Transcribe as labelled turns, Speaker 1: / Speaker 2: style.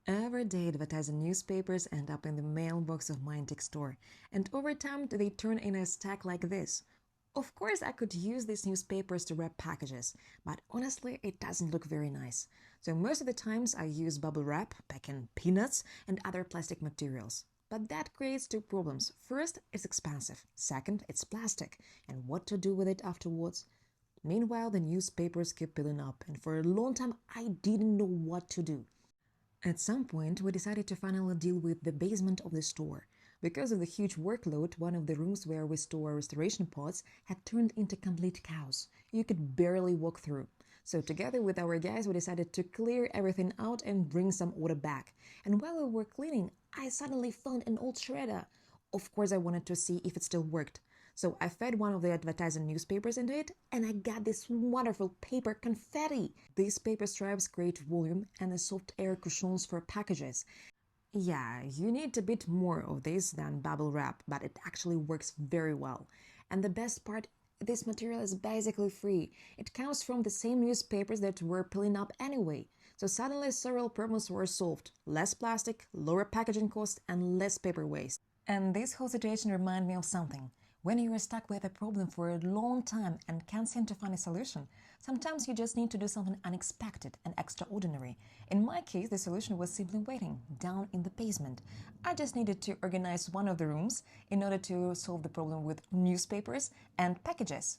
Speaker 1: Every day advertising newspapers end up in the mailbox of my antique store, and over time they turn in a stack like this. Of course, I could use these newspapers to wrap packages, but honestly, it doesn't look very nice. So most of the times I use bubble wrap, pack in peanuts, and other plastic materials. But that creates two problems. First, it's expensive. Second, it's plastic. And what to do with it afterwards? Meanwhile, the newspapers keep piling up, and for a long time I didn't know what to do. At some point, we decided to finally deal with the basement of the store. Because of the huge workload, one of the rooms where we store restoration pots had turned into complete chaos. You could barely walk through. So together with our guys, we decided to clear everything out and bring some order back. And while we were cleaning, I suddenly found an old shredder. Of course, I wanted to see if it still worked. So I fed one of the advertising newspapers into it, and I got this wonderful paper confetti. These paper strips create volume and a soft air cushions for packages. Yeah, you need a bit more of this than bubble wrap, but it actually works very well. And the best part, this material is basically free. It comes from the same newspapers that were peeling up anyway. So suddenly several problems were solved. Less plastic, lower packaging cost, and less paper waste. And this whole situation reminded me of something. When you are stuck with a problem for a long time and can't seem to find a solution, sometimes you just need to do something unexpected and extraordinary. In my case, the solution was simply waiting down in the basement. I just needed to organize one of the rooms in order to solve the problem with newspapers and packages.